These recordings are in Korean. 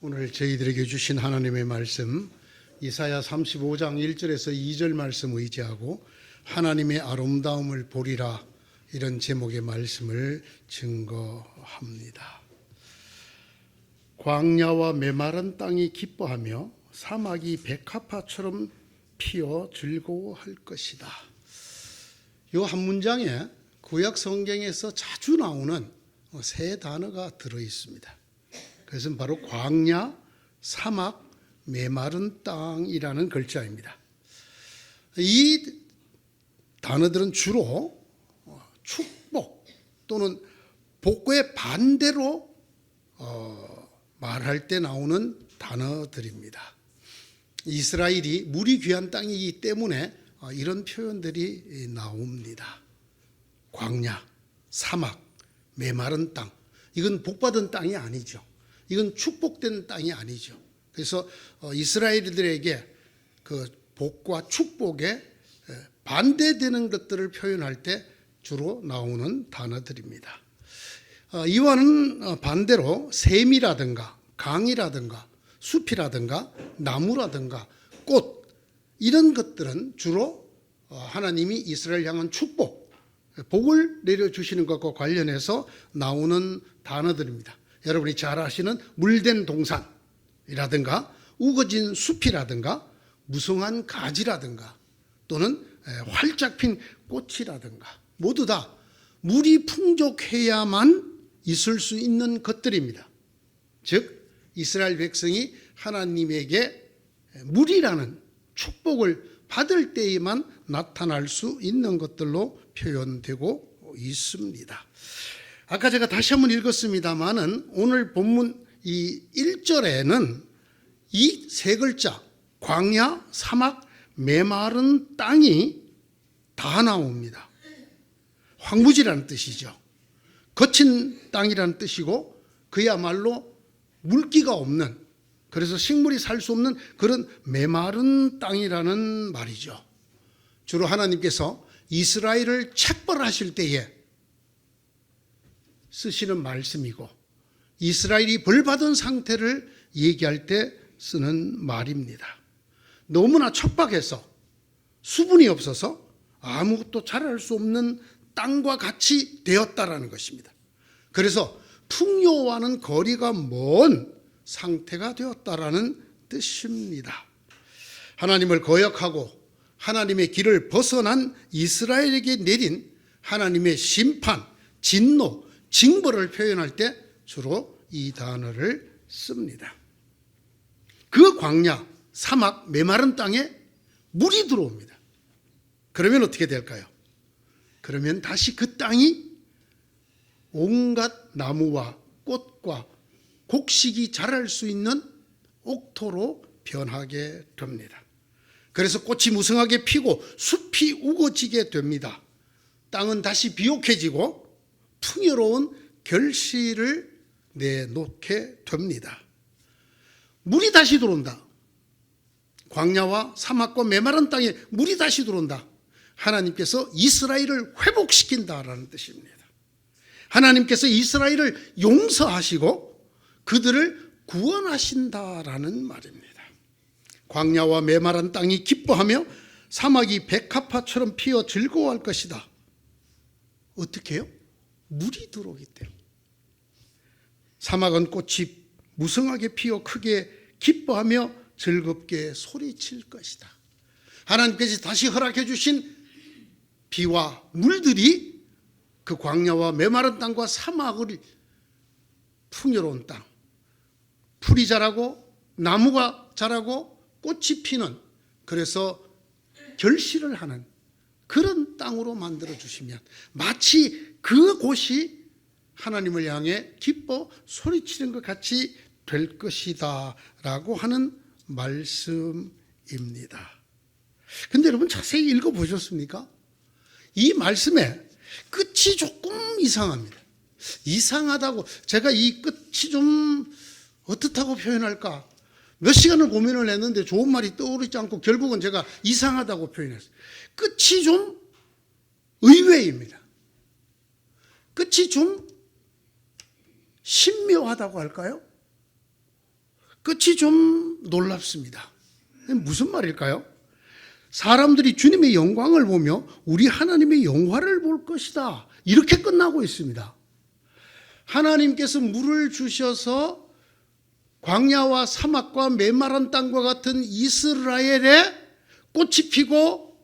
오늘 저희들에게 주신 하나님의 말씀 이사야 35장 1절에서 2절 말씀 의지하고 하나님의 아름다움을 보리라, 이런 제목의 말씀을 증거합니다. 광야와 메마른 땅이 기뻐하며 사막이 백합화처럼 피어 즐거워할 것이다. 이 한 문장에 구약 성경에서 자주 나오는 세 단어가 들어 있습니다. 그것은 바로 광야, 사막, 메마른 땅이라는 글자입니다. 이 단어들은 주로 축복 또는 복의 반대로 말할 때 나오는 단어들입니다. 이스라엘이 물이 귀한 땅이기 때문에 이런 표현들이 나옵니다. 광야, 사막, 메마른 땅, 이건 복받은 땅이 아니죠. 이건 축복된 땅이 아니죠. 그래서 이스라엘들에게 그 복과 축복에 반대되는 것들을 표현할 때 주로 나오는 단어들입니다. 이와는 반대로 샘이라든가 강이라든가 숲이라든가 나무라든가 꽃, 이런 것들은 주로 하나님이 이스라엘 향한 축복, 복을 내려주시는 것과 관련해서 나오는 단어들입니다. 여러분이 잘 아시는 물된 동산이라든가 우거진 숲이라든가 무성한 가지라든가 또는 활짝 핀 꽃이라든가 모두 다 물이 풍족해야만 있을 수 있는 것들입니다. 즉 이스라엘 백성이 하나님에게 물이라는 축복을 받을 때에만 나타날 수 있는 것들로 표현되고 있습니다. 아까 제가 다시 한번 읽었습니다마는 오늘 본문 이 1절에는 이 세 글자 광야, 사막, 메마른 땅이 다 나옵니다. 황무지라는 뜻이죠. 거친 땅이라는 뜻이고 그야말로 물기가 없는, 그래서 식물이 살 수 없는 그런 메마른 땅이라는 말이죠. 주로 하나님께서 이스라엘을 책벌하실 때에 쓰시는 말씀이고 이스라엘이 벌받은 상태를 얘기할 때 쓰는 말입니다. 너무나 척박해서 수분이 없어서 아무것도 자랄 수 없는 땅과 같이 되었다라는 것입니다. 그래서 풍요와는 거리가 먼 상태가 되었다라는 뜻입니다. 하나님을 거역하고 하나님의 길을 벗어난 이스라엘에게 내린 하나님의 심판, 진노, 징벌을 표현할 때 주로 이 단어를 씁니다. 그 광야, 사막, 메마른 땅에 물이 들어옵니다. 그러면 어떻게 될까요? 그러면 다시 그 땅이 온갖 나무와 꽃과 곡식이 자랄 수 있는 옥토로 변하게 됩니다. 그래서 꽃이 무성하게 피고 숲이 우거지게 됩니다. 땅은 다시 비옥해지고 풍요로운 결실을 내놓게 됩니다. 물이 다시 들어온다. 광야와 사막과 메마른 땅에 물이 다시 들어온다. 하나님께서 이스라엘을 회복시킨다라는 뜻입니다. 하나님께서 이스라엘을 용서하시고 그들을 구원하신다라는 말입니다. 광야와 메마른 땅이 기뻐하며 사막이 백합화처럼 피어 즐거워할 것이다. 어떻게 해요? 물이 들어오기 때문에. 사막은 꽃이 무성하게 피어 크게 기뻐하며 즐겁게 소리칠 것이다. 하나님께서 다시 허락해 주신 비와 물들이 그 광야와 메마른 땅과 사막을 풍요로운 땅, 풀이 자라고 나무가 자라고 꽃이 피는, 그래서 결실을 하는 그런 땅으로 만들어 주시면 마치 그곳이 하나님을 향해 기뻐 소리치는 것 같이 될 것이다 라고 하는 말씀입니다. 근데 여러분 자세히 읽어보셨습니까? 이 말씀의 끝이 조금 이상합니다. 이상하다고, 제가 이 끝이 좀 어떻다고 표현할까? 몇 시간을 고민을 했는데 좋은 말이 떠오르지 않고 결국은 제가 이상하다고 표현했어요. 끝이 좀 의외입니다. 끝이 좀 신묘하다고 할까요? 끝이 좀 놀랍습니다. 무슨 말일까요? 사람들이 주님의 영광을 보며 우리 하나님의 영화를 볼 것이다, 이렇게 끝나고 있습니다. 하나님께서 물을 주셔서 광야와 사막과 메마른 땅과 같은 이스라엘에 꽃이 피고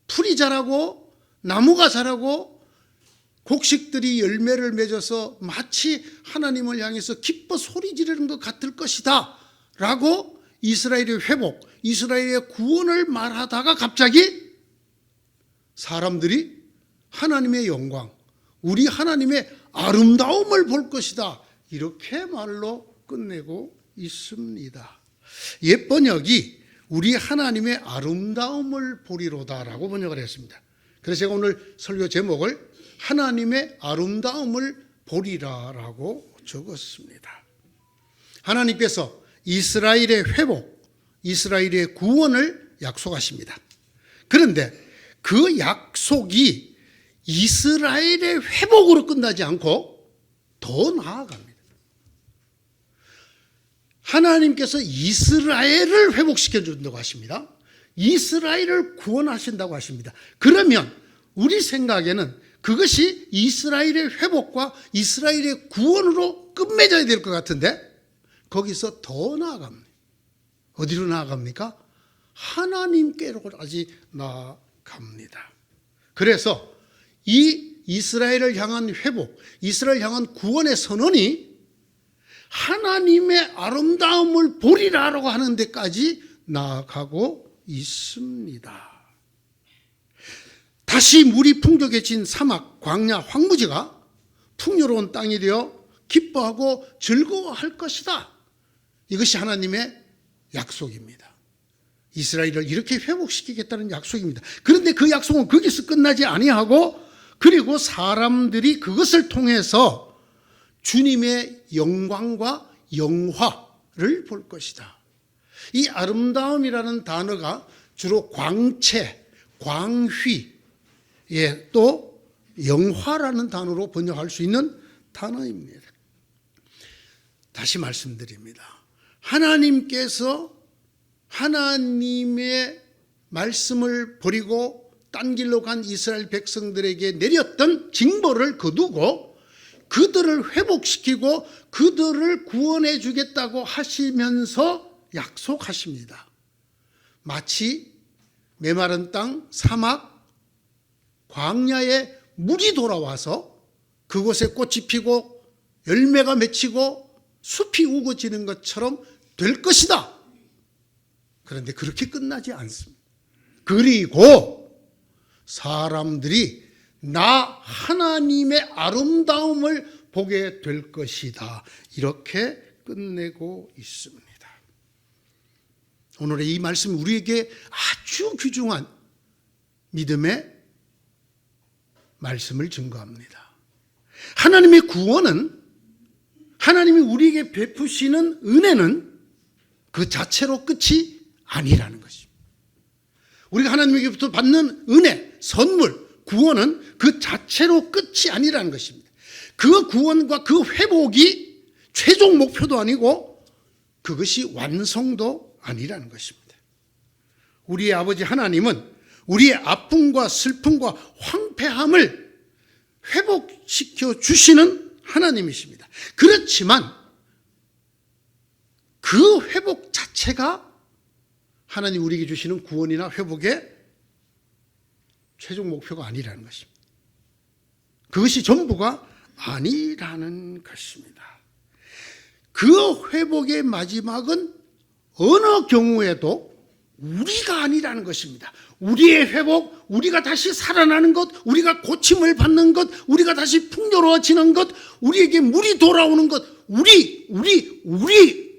풀이 자라고 나무가 자라고 곡식들이 열매를 맺어서 마치 하나님을 향해서 기뻐 소리 지르는 것 같을 것이다 라고 이스라엘의 회복, 이스라엘의 구원을 말하다가 갑자기 사람들이 하나님의 영광, 우리 하나님의 아름다움을 볼 것이다, 이렇게 말로 끝내고 있습니다. 옛 번역이 우리 하나님의 아름다움을 보리로다라고 번역을 했습니다. 그래서 제가 오늘 설교 제목을 하나님의 아름다움을 보리라라고 적었습니다. 하나님께서 이스라엘의 회복, 이스라엘의 구원을 약속하십니다. 그런데 그 약속이 이스라엘의 회복으로 끝나지 않고 더 나아갑니다. 하나님께서 이스라엘을 회복시켜 준다고 하십니다. 이스라엘을 구원하신다고 하십니다. 그러면 우리 생각에는 그것이 이스라엘의 회복과 이스라엘의 구원으로 끝맺어야 될 것 같은데 거기서 더 나아갑니다. 어디로 나아갑니까? 하나님께로까지 나아갑니다. 그래서 이 이스라엘을 향한 회복, 이스라엘 향한 구원의 선언이 하나님의 아름다움을 보리라라고 하는 데까지 나아가고 있습니다. 다시 물이 풍족해진 사막, 광야, 황무지가 풍요로운 땅이 되어 기뻐하고 즐거워할 것이다. 이것이 하나님의 약속입니다. 이스라엘을 이렇게 회복시키겠다는 약속입니다. 그런데 그 약속은 거기서 끝나지 아니하고 그리고 사람들이 그것을 통해서 주님의 영광과 영화를 볼 것이다. 이 아름다움이라는 단어가 주로 광채, 광휘, 또 영화라는 단어로 번역할 수 있는 단어입니다. 다시 말씀드립니다. 하나님께서 하나님의 말씀을 버리고 딴 길로 간 이스라엘 백성들에게 내렸던 징벌을 거두고 그들을 회복시키고 그들을 구원해 주겠다고 하시면서 약속하십니다. 마치 메마른 땅, 사막, 광야에 물이 돌아와서 그곳에 꽃이 피고 열매가 맺히고 숲이 우거지는 것처럼 될 것이다. 그런데 그렇게 끝나지 않습니다. 그리고 사람들이 나 하나님의 아름다움을 보게 될 것이다. 이렇게 끝내고 있습니다. 오늘의 이 말씀이 우리에게 아주 귀중한 믿음의 말씀을 증거합니다. 하나님의 구원은, 하나님이 우리에게 베푸시는 은혜는 그 자체로 끝이 아니라는 것입니다. 우리가 하나님에게부터 받는 은혜, 선물, 구원은 그 자체로 끝이 아니라는 것입니다. 그 구원과 그 회복이 최종 목표도 아니고 그것이 완성도 아니라는 것입니다. 우리의 아버지 하나님은 우리의 아픔과 슬픔과 황폐함을 회복시켜 주시는 하나님이십니다. 그렇지만 그 회복 자체가 하나님 우리에게 주시는 구원이나 회복의 최종 목표가 아니라는 것입니다. 그것이 전부가 아니라는 것입니다. 그 회복의 마지막은 어느 경우에도 우리가 아니라는 것입니다. 우리의 회복, 우리가 다시 살아나는 것, 우리가 고침을 받는 것, 우리가 다시 풍요로워지는 것, 우리에게 물이 돌아오는 것, 우리.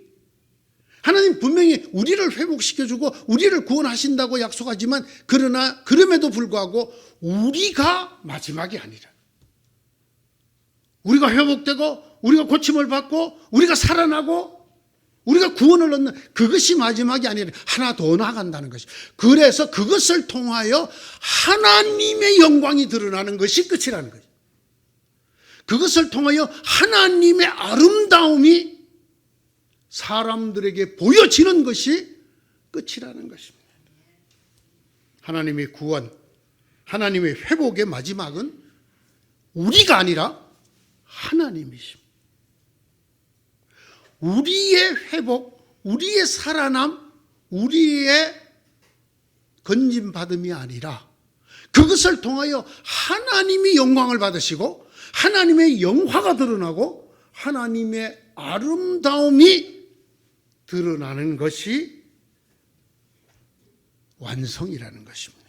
하나님 분명히 우리를 회복시켜주고 우리를 구원하신다고 약속하지만 그러나 그럼에도 불구하고 우리가 마지막이 아니라 우리가 회복되고 우리가 고침을 받고 우리가 살아나고 우리가 구원을 얻는 그것이 마지막이 아니라 하나 더 나아간다는 것이죠. 그래서 그것을 통하여 하나님의 영광이 드러나는 것이 끝이라는 거죠. 그것을 통하여 하나님의 아름다움이 사람들에게 보여지는 것이 끝이라는 것입니다. 하나님의 구원, 하나님의 회복의 마지막은 우리가 아니라 하나님이십니다. 우리의 회복, 우리의 살아남, 우리의 건짐받음이 아니라 그것을 통하여 하나님이 영광을 받으시고 하나님의 영화가 드러나고 하나님의 아름다움이 드러나는 것이 완성이라는 것입니다.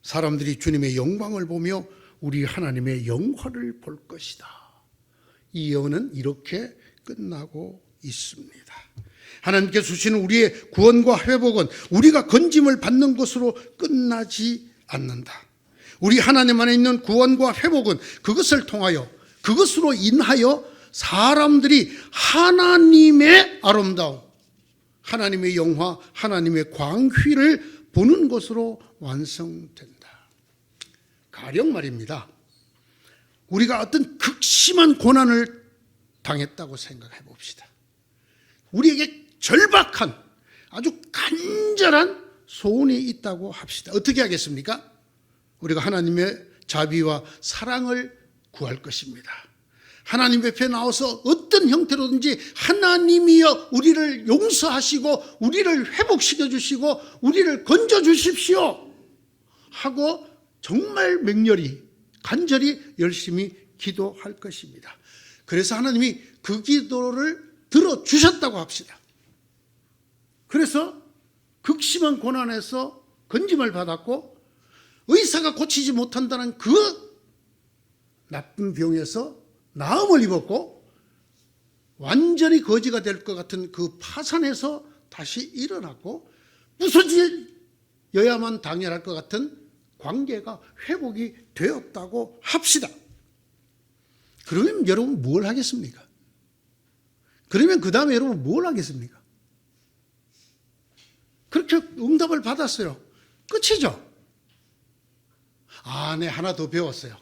사람들이 주님의 영광을 보며 우리 하나님의 영화를 볼 것이다. 이 예언은 이렇게 끝나고 있습니다. 하나님께서 주시는 우리의 구원과 회복은 우리가 건짐을 받는 것으로 끝나지 않는다. 우리 하나님 안에 있는 구원과 회복은 그것을 통하여, 그것으로 인하여 사람들이 하나님의 아름다움, 하나님의 영화, 하나님의 광휘를 보는 것으로 완성된다. 가령 말입니다. 우리가 어떤 극심한 고난을 당했다고 생각해 봅시다. 우리에게 절박한 아주 간절한 소원이 있다고 합시다. 어떻게 하겠습니까? 우리가 하나님의 자비와 사랑을 구할 것입니다. 하나님 앞에 나와서 어떤 형태로든지 하나님이여 우리를 용서하시고 우리를 회복시켜 주시고 우리를 건져 주십시오 하고 정말 맹렬히 간절히 열심히 기도할 것입니다. 그래서 하나님이 그 기도를 들어주셨다고 합시다. 그래서 극심한 고난에서 건짐을 받았고 의사가 고치지 못한다는 그 나쁜 병에서 나음을 입었고 완전히 거지가 될 것 같은 그 파산에서 다시 일어났고 부서져야만 당연할 것 같은 관계가 회복이 되었다고 합시다. 그러면 여러분 뭘 하겠습니까? 그러면 그 다음에 여러분 뭘 하겠습니까? 그렇게 응답을 받았어요. 끝이죠. 네, 하나 더 배웠어요.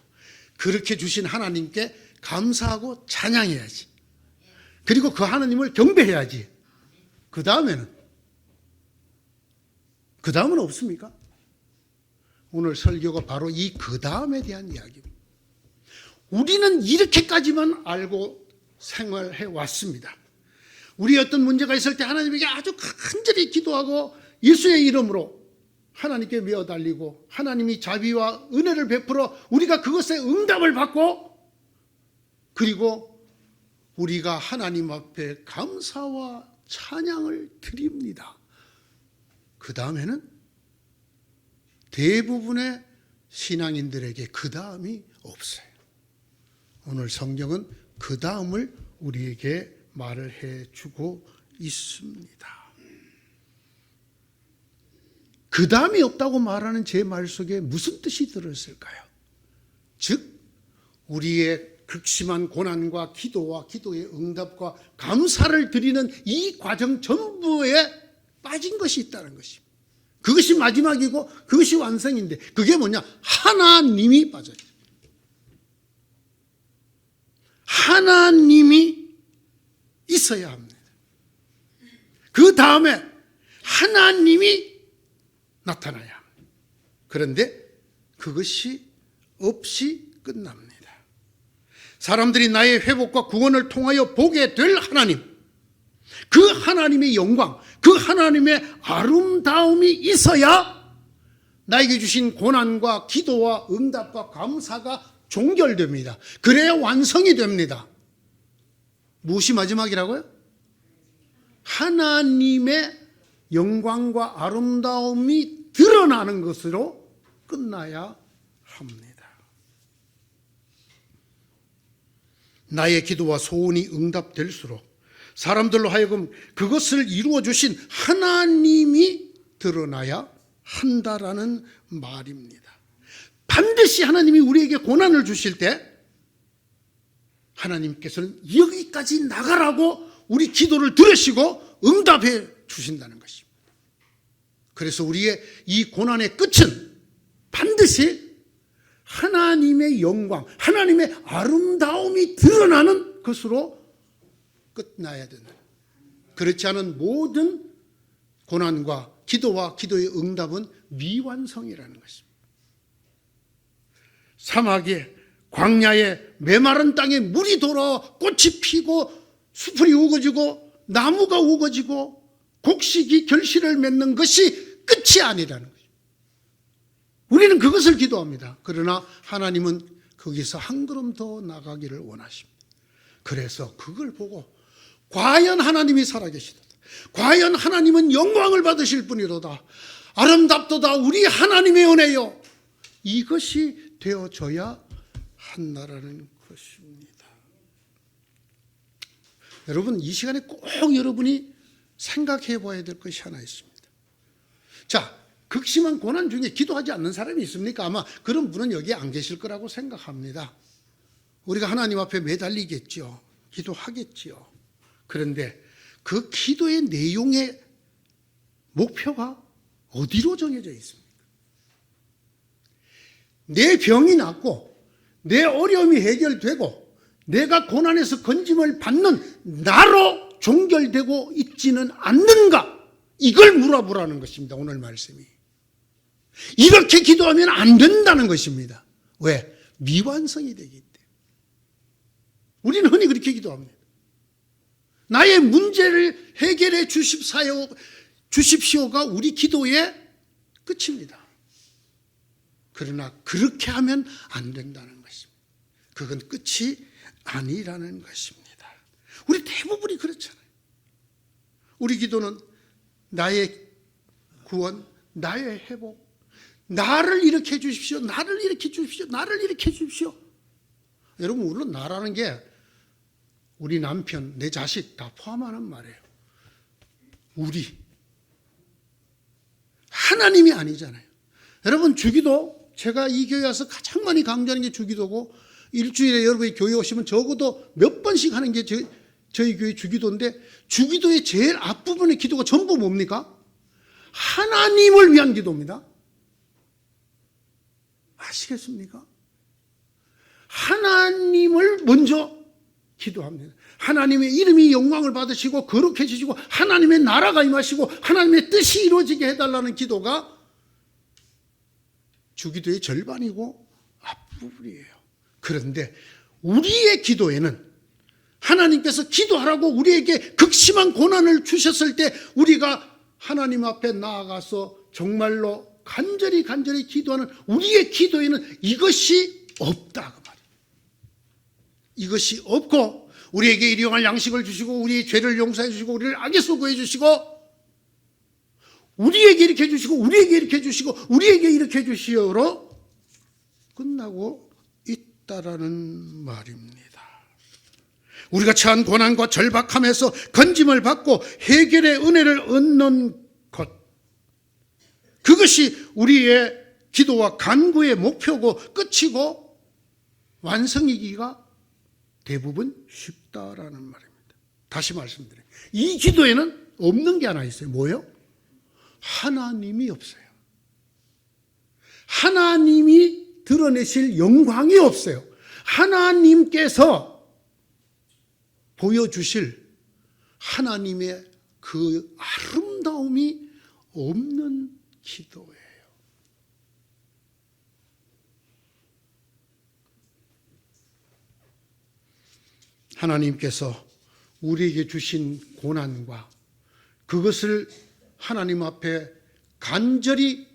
그렇게 주신 하나님께 감사하고 찬양해야지. 그리고 그 하나님을 경배해야지. 그 다음은 없습니까? 오늘 설교가 바로 이 그 다음에 대한 이야기입니다. 우리는 이렇게까지만 알고 생활해 왔습니다. 우리 어떤 문제가 있을 때 하나님에게 아주 간절히 기도하고 예수의 이름으로 하나님께 메어달리고 하나님이 자비와 은혜를 베풀어 우리가 그것에 응답을 받고 그리고 우리가 하나님 앞에 감사와 찬양을 드립니다. 그 다음에는 대부분의 신앙인들에게 그 다음이 없어요. 오늘 성경은 그 다음을 우리에게 말을 해주고 있습니다. 그 다음이 없다고 말하는 제 말 속에 무슨 뜻이 들었을까요? 즉 우리의 극심한 고난과 기도와 기도의 응답과 감사를 드리는 이 과정 전부에 빠진 것이 있다는 것입니다. 그것이 마지막이고 그것이 완성인데 그게 뭐냐? 하나님이 빠져있어요. 하나님이 있어야 합니다. 그 다음에 하나님이 나타나야 합니다. 그런데 그것이 없이 끝납니다. 사람들이 나의 회복과 구원을 통하여 보게 될 하나님, 그 하나님의 영광, 그 하나님의 아름다움이 있어야 나에게 주신 고난과 기도와 응답과 감사가 종결됩니다. 그래야 완성이 됩니다. 무엇이 마지막이라고요? 하나님의 영광과 아름다움이 드러나는 것으로 끝나야 합니다. 나의 기도와 소원이 응답될수록 사람들로 하여금 그것을 이루어 주신 하나님이 드러나야 한다라는 말입니다. 반드시 하나님이 우리에게 고난을 주실 때 하나님께서는 여기까지 나가라고 우리 기도를 들으시고 응답해 주신다는 것입니다. 그래서 우리의 이 고난의 끝은 반드시 하나님의 영광, 하나님의 아름다움이 드러나는 것으로 끝나야 된다. 그렇지 않은 모든 고난과 기도와 기도의 응답은 미완성이라는 것입니다. 사막에, 광야에, 메마른 땅에 물이 돌아 꽃이 피고 수풀이 우거지고 나무가 우거지고 곡식이 결실을 맺는 것이 끝이 아니라는 거죠. 우리는 그것을 기도합니다. 그러나 하나님은 거기서 한 걸음 더 나가기를 원하십니다. 그래서 그걸 보고 과연 하나님이 살아계시도다. 과연 하나님은 영광을 받으실 분이로다. 아름답도다 우리 하나님의 은혜요. 이것이 되어져야 한다라는 것입니다. 여러분, 이 시간에 꼭 여러분이 생각해 봐야 될 것이 하나 있습니다. 자, 극심한 고난 중에 기도하지 않는 사람이 있습니까? 아마 그런 분은 여기에 안 계실 거라고 생각합니다. 우리가 하나님 앞에 매달리겠죠. 기도하겠지요. 그런데 그 기도의 내용의 목표가 어디로 정해져 있습니까? 내 병이 낫고 내 어려움이 해결되고 내가 고난에서 건짐을 받는 나로 종결되고 있지는 않는가? 이걸 물어보라는 것입니다. 오늘 말씀이. 이렇게 기도하면 안 된다는 것입니다. 왜? 미완성이 되기 때문에. 우리는 흔히 그렇게 기도합니다. 나의 문제를 해결해 주십시오가 우리 기도의 끝입니다. 그러나 그렇게 하면 안 된다는 것입니다. 그건 끝이 아니라는 것입니다. 우리 대부분이 그렇잖아요. 우리 기도는 나의 구원, 나의 회복, 나를 일으켜 주십시오, 나를 일으켜 주십시오, 나를 일으켜 주십시오. 여러분, 물론 나라는 게 우리 남편, 내 자식 다 포함하는 말이에요. 우리. 하나님이 아니잖아요. 여러분, 주기도, 제가 이 교회 와서 가장 많이 강조하는 게 주기도고, 일주일에 여러분이 교회 오시면 적어도 몇 번씩 하는 게 저희 교회 주기도인데, 주기도의 제일 앞부분의 기도가 전부 뭡니까? 하나님을 위한 기도입니다. 아시겠습니까? 하나님을 먼저 기도합니다. 하나님의 이름이 영광을 받으시고 거룩해지시고 하나님의 나라가 임하시고 하나님의 뜻이 이루어지게 해달라는 기도가 주기도의 절반이고 앞부분이에요. 그런데 우리의 기도에는 하나님께서 기도하라고 우리에게 극심한 고난을 주셨을 때 우리가 하나님 앞에 나아가서 정말로 간절히 기도하는 우리의 기도에는 이것이 없다 그 말이에요. 이것이 없고 우리에게 일용할 양식을 주시고 우리의 죄를 용서해 주시고 우리를 악에서 구해 주시고 우리에게 이렇게 해주시고 우리에게 이렇게 해주시고 우리에게 이렇게 해주시오로 끝나고 있다라는 말입니다. 우리가 처한 고난과 절박함에서 건짐을 받고 해결의 은혜를 얻는 것, 그것이 우리의 기도와 간구의 목표고 끝이고 완성이기가 대부분 쉽다라는 말입니다. 다시 말씀드려요. 이 기도에는 없는 게 하나 있어요. 뭐예요? 하나님이 없어요. 하나님이 드러내실 영광이 없어요. 하나님께서 보여주실 하나님의 그 아름다움이 없는 기도예요. 하나님께서 우리에게 주신 고난과 그것을 하나님 앞에 간절히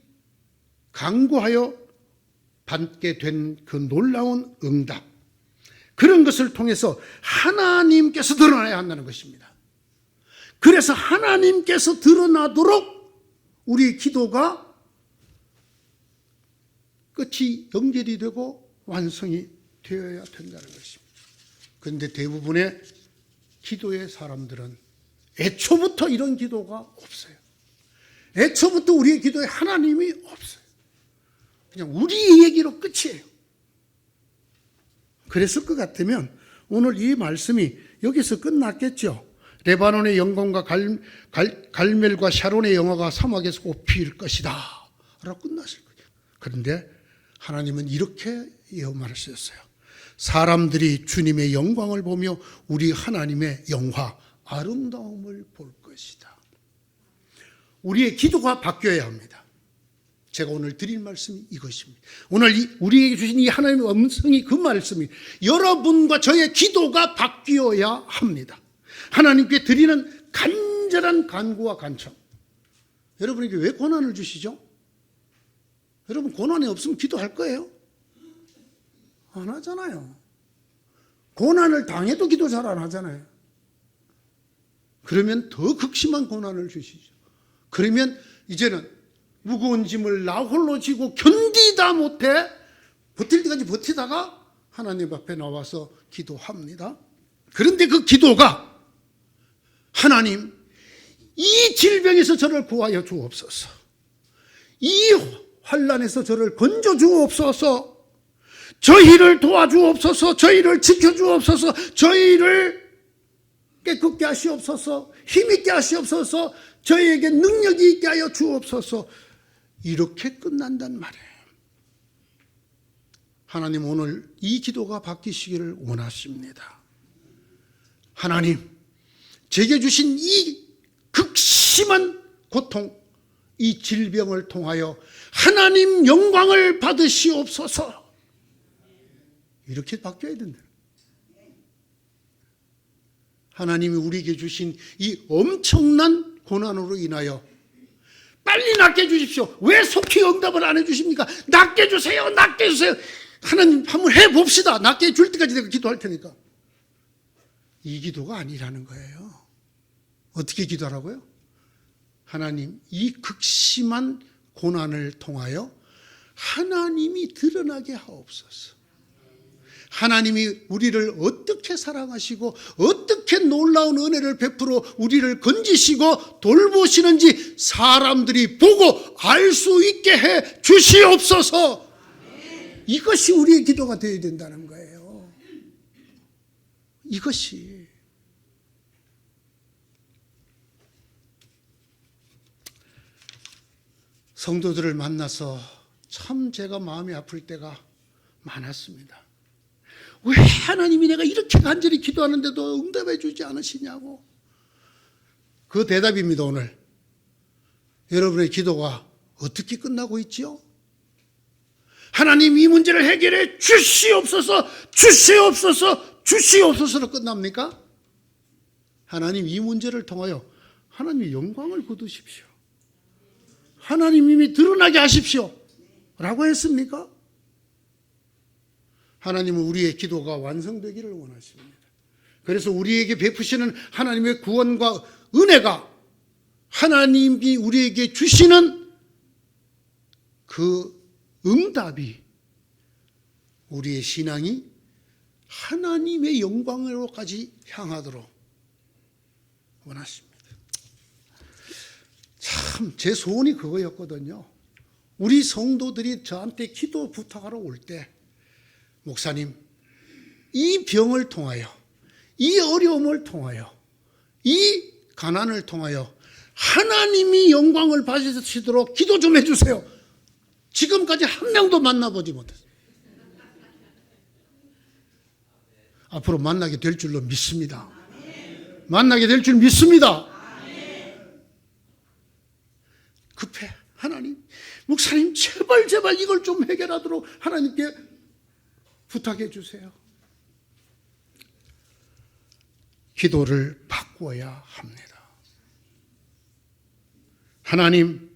간구하여 받게 된 그 놀라운 응답, 그런 것을 통해서 하나님께서 드러나야 한다는 것입니다. 그래서 하나님께서 드러나도록 우리 기도가 끝이 연결이 되고 완성이 되어야 된다는 것입니다. 그런데 대부분의 기도의 사람들은 애초부터 이런 기도가 없어요. 애초부터 우리의 기도에 하나님이 없어요. 그냥 우리 얘기로 끝이에요. 그랬을 것 같으면 오늘 이 말씀이 여기서 끝났겠죠. 레바논의 영광과 갈멜과 샤론의 영화가 사막에서 꽃필 것이다 라고 끝났을 거예요. 그런데 하나님은 이렇게 말씀하셨어요. 사람들이 주님의 영광을 보며 우리 하나님의 영화, 아름다움을 볼 것이다. 우리의 기도가 바뀌어야 합니다. 제가 오늘 드릴 말씀이 이것입니다. 오늘 우리에게 주신 이 하나님의 음성이 그 말씀이 여러분과 저의 기도가 바뀌어야 합니다. 하나님께 드리는 간절한 간구와 간청. 여러분에게 왜 고난을 주시죠? 여러분 고난이 없으면 기도할 거예요? 안 하잖아요. 고난을 당해도 기도 잘 안 하잖아요. 그러면 더 극심한 고난을 주시죠. 그러면 이제는 무거운 짐을 나 홀로 지고 견디다 못해 버틸 때까지 버티다가 하나님 앞에 나와서 기도합니다. 그런데 그 기도가 하나님, 이 질병에서 저를 구하여 주옵소서. 이 환난에서 저를 건져 주옵소서. 저희를 도와주옵소서. 저희를 지켜주옵소서. 저희를 깨끗게 하시옵소서. 힘있게 하시옵소서. 저희에게 능력이 있게 하여 주옵소서. 이렇게 끝난단 말이에요. 하나님 오늘 이 기도가 바뀌시기를 원하십니다. 하나님, 제게 주신 이 극심한 고통, 이 질병을 통하여 하나님 영광을 받으시옵소서. 이렇게 바뀌어야 된다. 하나님이 우리에게 주신 이 엄청난 고난으로 인하여 빨리 낫게 해주십시오. 왜 속히 응답을 안 해주십니까? 낫게 해주세요. 낫게 해주세요. 하나님 한번 해봅시다. 낫게 해줄 때까지 내가 기도할 테니까. 이 기도가 아니라는 거예요. 어떻게 기도하라고요? 하나님, 이 극심한 고난을 통하여 하나님이 드러나게 하옵소서. 하나님이 우리를 어떻게 사랑하시고 어떻게 놀라운 은혜를 베풀어 우리를 건지시고 돌보시는지 사람들이 보고 알 수 있게 해 주시옵소서. 이것이 우리의 기도가 되어야 된다는 거예요. 이것이. 성도들을 만나서 참 제가 마음이 아플 때가 많았습니다. 왜 하나님이 내가 이렇게 간절히 기도하는데도 응답해 주지 않으시냐고. 그 대답입니다. 오늘 여러분의 기도가 어떻게 끝나고 있지요? 하나님 이 문제를 해결해 주시옵소서, 주시옵소서, 주시옵소서로 끝납니까? 하나님 이 문제를 통하여 하나님의 영광을 거두십시오. 하나님 이미 드러나게 하십시오 라고 했습니까? 하나님은 우리의 기도가 완성되기를 원하십니다. 그래서 우리에게 베푸시는 하나님의 구원과 은혜가 하나님이 우리에게 주시는 그 응답이 우리의 신앙이 하나님의 영광으로까지 향하도록 원하십니다. 참 제 소원이 그거였거든요. 우리 성도들이 저한테 기도 부탁하러 올 때 목사님, 이 병을 통하여, 이 어려움을 통하여, 이 가난을 통하여 하나님이 영광을 받으시도록 기도 좀 해주세요. 지금까지 한 명도 만나보지 못했어요. 앞으로 만나게 될 줄로 믿습니다. 만나게 될 줄 믿습니다. 급해. 하나님, 목사님 제발 이걸 좀 해결하도록 하나님께 부탁해 주세요. 기도를 바꾸어야 합니다. 하나님,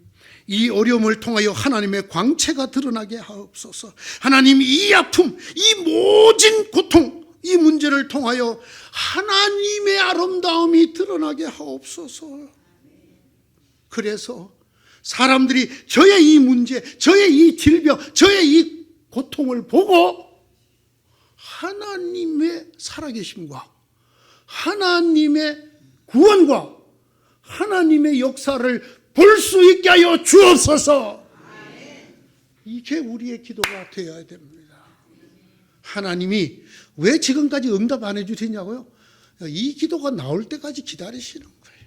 이 어려움을 통하여 하나님의 광채가 드러나게 하옵소서. 하나님, 이 아픔, 이 모진 고통, 이 문제를 통하여 하나님의 아름다움이 드러나게 하옵소서. 그래서 사람들이 저의 이 문제, 저의 이 질병, 저의 이 고통을 보고 하나님의 살아계심과 하나님의 구원과 하나님의 역사를 볼 수 있게 하여 주옵소서. 이게 우리의 기도가 되어야 됩니다. 하나님이 왜 지금까지 응답 안 해주시냐고요? 이 기도가 나올 때까지 기다리시는 거예요.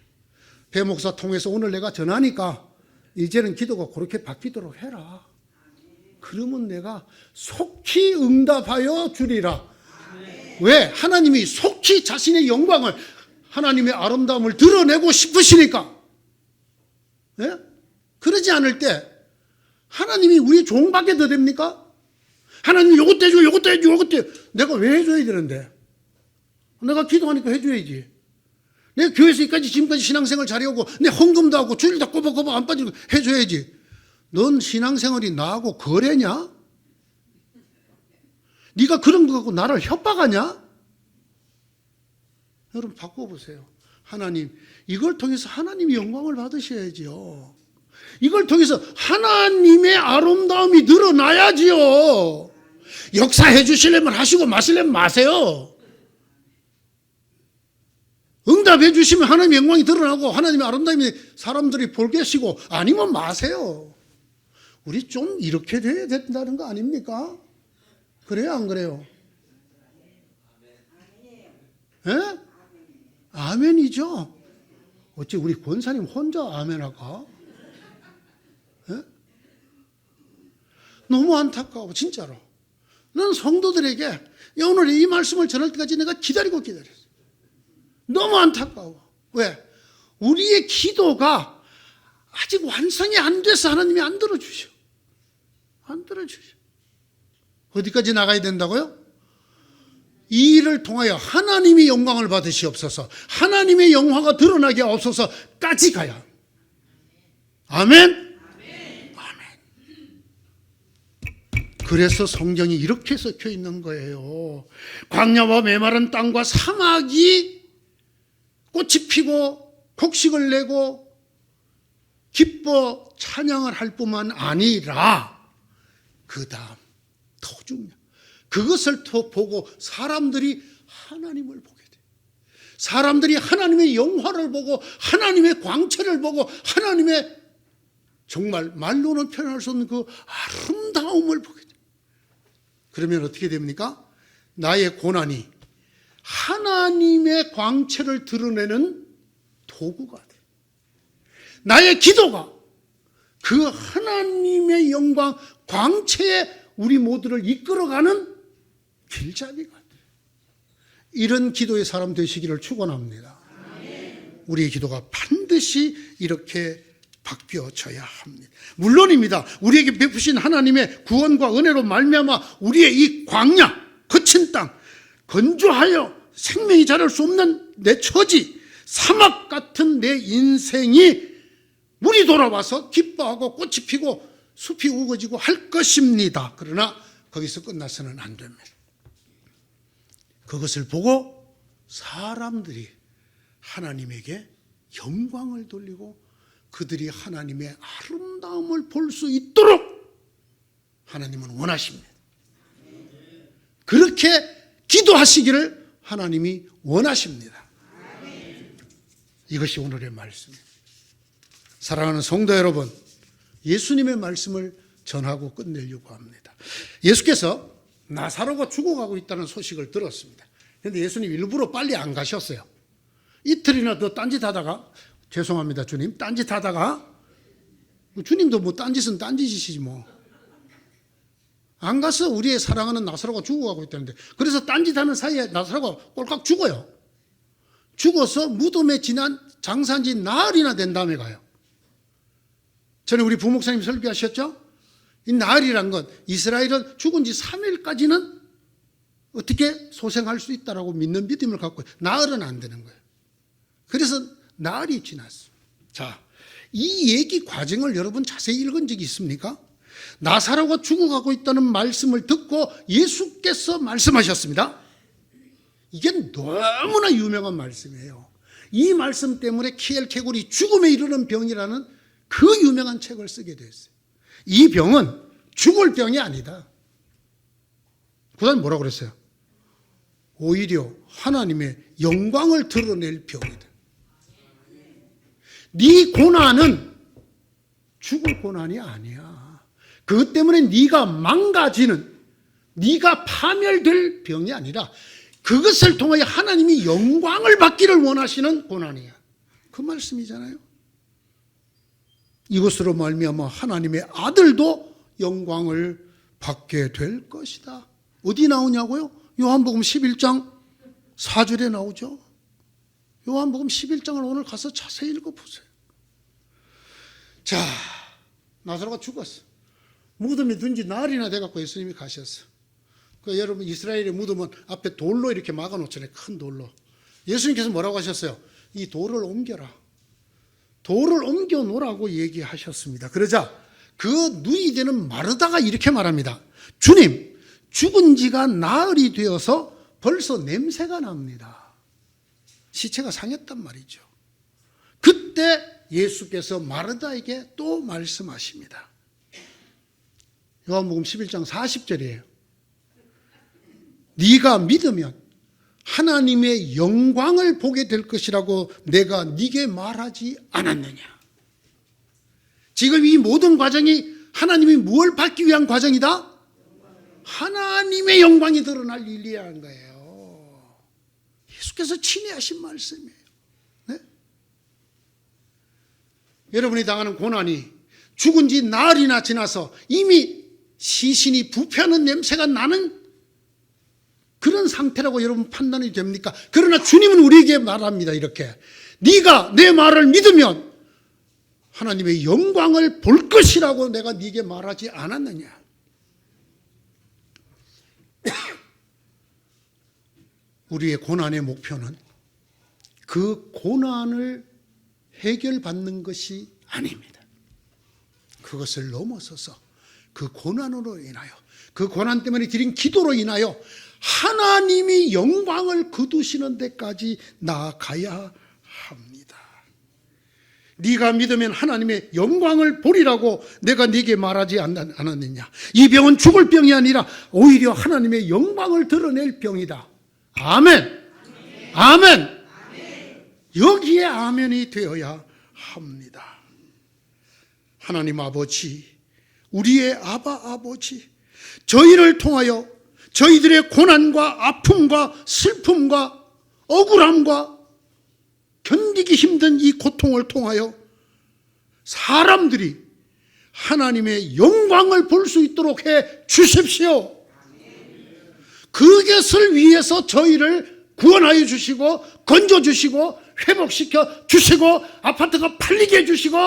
배 목사 통해서 오늘 내가 전하니까 이제는 기도가 그렇게 바뀌도록 해라. 그러면 내가 속히 응답하여 주리라. 왜? 하나님이 속히 자신의 영광을, 하나님의 아름다움을 드러내고 싶으시니까. 예? 그러지 않을 때 하나님이 우리 종밖에 더 됩니까? 하나님 요것도 해주고 요것도 해주고 요것도 해주고. 내가 왜 해줘야 되는데? 내가 기도하니까 해줘야지. 내가 교회에서 지금까지 신앙생활 잘해오고 내 헌금도 하고 주일 다 꼬박꼬박 안 빠지고 해줘야지. 넌 신앙생활이 나하고 거래냐? 네가 그런 거 갖고 나를 협박하냐? 여러분 바꿔보세요. 하나님, 이걸 통해서 하나님이 영광을 받으셔야지요. 이걸 통해서 하나님의 아름다움이 드러나야지요. 역사해 주시려면 하시고 마시려면 마세요. 응답해 주시면 하나님의 영광이 드러나고 하나님의 아름다움이 사람들이 볼 계시고, 아니면 마세요. 우리 좀 이렇게 돼야 된다는 거 아닙니까? 그래요, 안 그래요? 예? 아멘이죠. 어째 우리 권사님 혼자 아멘할까? 예? 너무 안타까워, 진짜로. 난 성도들에게 오늘 이 말씀을 전할 때까지 내가 기다렸어요. 너무 안타까워. 왜? 우리의 기도가 아직 완성이 안 돼서 하나님이 안 들어주셔. 안 들어주셔. 어디까지 나가야 된다고요? 이 일을 통하여 하나님이 영광을 받으시옵소서, 하나님의 영화가 드러나게 없어서까지 가야. 아멘? 아멘. 그래서 성경이 이렇게 섞여 있는 거예요. 광야와 메마른 땅과 사막이 꽃이 피고 곡식을 내고 기뻐 찬양을 할 뿐만 아니라 그 다음 더 중요한, 그것을 더 보고 사람들이 하나님을 보게 돼. 사람들이 하나님의 영화를 보고 하나님의 광채를 보고 하나님의 정말 말로는 표현할 수 없는 그 아름다움을 보게 돼. 그러면 어떻게 됩니까? 나의 고난이 하나님의 광채를 드러내는 도구가 돼. 나의 기도가 그 하나님의 영광 광채에 우리 모두를 이끌어가는 길잡이가 돼. 이런 기도의 사람 되시기를 축원합니다. 우리의 기도가 반드시 이렇게 바뀌어져야 합니다. 물론입니다. 우리에게 베푸신 하나님의 구원과 은혜로 말미암아 우리의 이 광야, 거친 땅, 건조하여 생명이 자랄 수 없는 내 처지, 사막 같은 내 인생이 물이 돌아와서 기뻐하고 꽃이 피고 숲이 우거지고 할 것입니다. 그러나 거기서 끝나서는 안 됩니다. 그것을 보고 사람들이 하나님에게 영광을 돌리고 그들이 하나님의 아름다움을 볼 수 있도록 하나님은 원하십니다. 그렇게 기도하시기를 하나님이 원하십니다. 이것이 오늘의 말씀입니다. 사랑하는 성도 여러분, 예수님의 말씀을 전하고 끝내려고 합니다. 예수께서 나사로가 죽어가고 있다는 소식을 들었습니다. 그런데 예수님 일부러 빨리 안 가셨어요. 이틀이나 더 딴짓하다가, 죄송합니다 주님, 딴짓하다가, 주님도 뭐 딴짓은 딴짓이시지 뭐. 안 가서 우리의 사랑하는 나사로가 죽어가고 있다는데, 그래서 딴짓하는 사이에 나사로가 꼴깍 죽어요. 죽어서 무덤에 지난 장사한 지 나흘이나 된 다음에 가요. 전에 우리 부목사님 설교하셨죠? 이 나흘이란 건 이스라엘은 죽은 지 3일까지는 어떻게 소생할 수 있다라고 믿는 믿음을 갖고 나흘은 안 되는 거예요. 그래서 나흘이 지났어요. 자, 이 얘기 과정을 여러분 자세히 읽은 적이 있습니까? 나사로가 죽어가고 있다는 말씀을 듣고 예수께서 말씀하셨습니다. 이게 너무나 유명한 말씀이에요. 이 말씀 때문에 키엘케굴이 죽음에 이르는 병이라는 그 유명한 책을 쓰게 됐어요. 이 병은 죽을 병이 아니다. 그 다음에 뭐라고 그랬어요? 오히려 하나님의 영광을 드러낼 병이다. 네 고난은 죽을 고난이 아니야. 그것 때문에 네가 망가지는, 네가 파멸될 병이 아니라 그것을 통하여 하나님이 영광을 받기를 원하시는 고난이야. 그 말씀이잖아요. 이것으로 말미암아 하나님의 아들도 영광을 받게 될 것이다. 어디 나오냐고요? 요한복음 11장 4절에 나오죠. 요한복음 11장을 오늘 가서 자세히 읽어보세요. 자, 나사로가 죽었어. 무덤에 둔지 날이나 돼갖고 예수님이 가셨어. 여러분, 이스라엘의 무덤은 앞에 돌로 이렇게 막아놓잖아요. 큰 돌로. 예수님께서 뭐라고 하셨어요? 이 돌을 옮겨라. 돌을 옮겨 놓으라고 얘기하셨습니다. 그러자 그 누이 되는 마르다가 이렇게 말합니다. 주님, 죽은 지가 나흘이 되어서 벌써 냄새가 납니다. 시체가 상했단 말이죠. 그때 예수께서 마르다에게 또 말씀하십니다. 요한복음 11장 40절이에요. 네가 믿으면 하나님의 영광을 보게 될 것이라고 내가 네게 말하지 않았느냐. 지금 이 모든 과정이 하나님이 무엇을 받기 위한 과정이다? 하나님의 영광이 드러날 일이라는 거예요. 예수께서 친히 하신 말씀이에요. 네? 여러분이 당하는 고난이 죽은 지 나흘이나 지나서 이미 시신이 부패하는 냄새가 나는 그런 상태라고 여러분 판단이 됩니까? 그러나 주님은 우리에게 말합니다. 이렇게 네가 내 말을 믿으면 하나님의 영광을 볼 것이라고 내가 네게 말하지 않았느냐. 우리의 고난의 목표는 그 고난을 해결받는 것이 아닙니다. 그것을 넘어서서 그 고난으로 인하여, 그 고난 때문에 드린 기도로 인하여 하나님이 영광을 거두시는 데까지 나아가야 합니다. 네가 믿으면 하나님의 영광을 보리라고 내가 네게 말하지 않았느냐. 이 병은 죽을 병이 아니라 오히려 하나님의 영광을 드러낼 병이다. 아멘. 아멘. 여기에 아멘이 되어야 합니다. 하나님 아버지, 우리의 아바 아버지, 저희를 통하여 저희들의 고난과 아픔과 슬픔과 억울함과 견디기 힘든 이 고통을 통하여 사람들이 하나님의 영광을 볼 수 있도록 해 주십시오. 그것을 위해서 저희를 구원하여 주시고 건져 주시고 회복시켜 주시고 아파트가 팔리게 해 주시고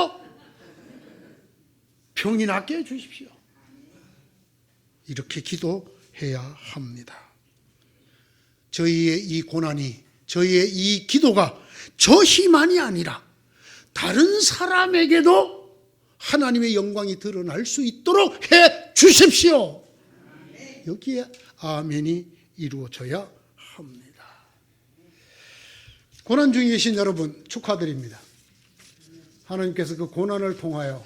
병이 낫게 해 주십시오. 이렇게 기도해야 합니다. 저희의 이 고난이, 저희의 이 기도가 저 힘만이 아니라 다른 사람에게도 하나님의 영광이 드러날 수 있도록 해 주십시오. 여기에 아멘이 이루어져야 합니다. 고난 중에 계신 여러분 축하드립니다. 하나님께서 그 고난을 통하여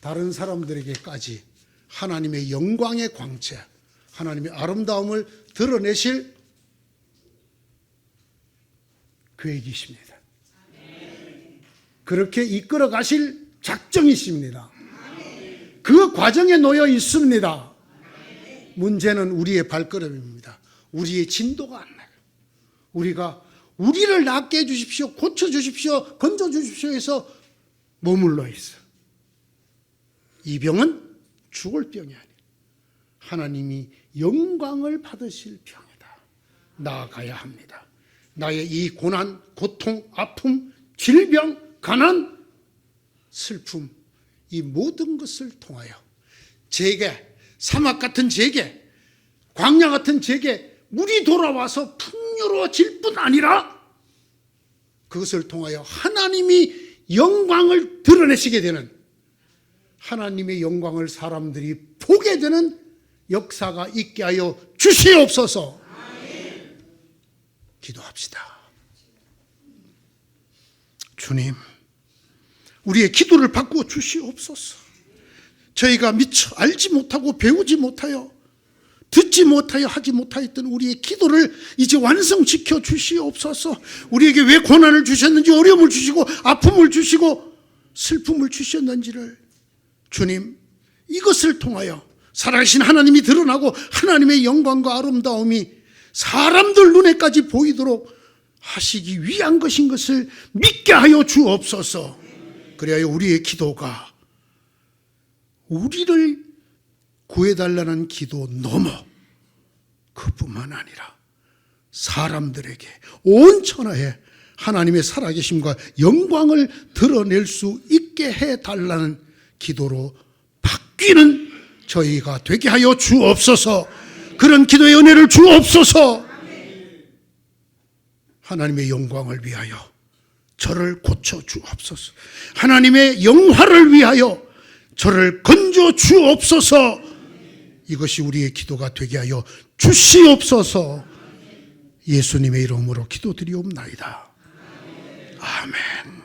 다른 사람들에게까지 하나님의 영광의 광채, 하나님의 아름다움을 드러내실 계획이십니다. 그렇게 이끌어 가실 작정이십니다. 그 과정에 놓여 있습니다. 문제는 우리의 발걸음입니다. 우리의 진도가 안 나요. 우리가 우리를 낫게 해주십시오, 고쳐주십시오, 건져주십시오 해서 머물러 있어. 이 병은 죽을 병이 아니에요. 하나님이 영광을 받으실 병이다. 나아가야 합니다. 나의 이 고난, 고통, 아픔, 질병, 가난, 슬픔, 이 모든 것을 통하여 제게, 사막 같은 제게, 광야 같은 제게 물이 돌아와서 풍요로워질 뿐 아니라 그것을 통하여 하나님이 영광을 드러내시게 되는, 하나님의 영광을 사람들이 보게 되는 역사가 있게 하여 주시옵소서. 기도합시다. 주님, 우리의 기도를 바꾸어 주시옵소서. 저희가 미처 알지 못하고 배우지 못하여 듣지 못하여 하지 못하였던 우리의 기도를 이제 완성시켜 주시옵소서. 우리에게 왜 고난을 주셨는지, 어려움을 주시고 아픔을 주시고 슬픔을 주셨는지를 주님, 이것을 통하여 살아계신 하나님이 드러나고 하나님의 영광과 아름다움이 사람들 눈에까지 보이도록 하시기 위한 것인 것을 믿게 하여 주옵소서. 그래야 우리의 기도가 우리를 구해달라는 기도 넘어 그뿐만 아니라 사람들에게 온 천하에 하나님의 살아계심과 영광을 드러낼 수 있게 해달라는 기도로 바뀌는 저희가 되게 하여 주옵소서. 그런 기도의 은혜를 주옵소서. 하나님의 영광을 위하여 저를 고쳐 주옵소서. 하나님의 영화를 위하여 저를 건져 주옵소서. 이것이 우리의 기도가 되게 하여 주시옵소서. 예수님의 이름으로 기도드리옵나이다. 아멘.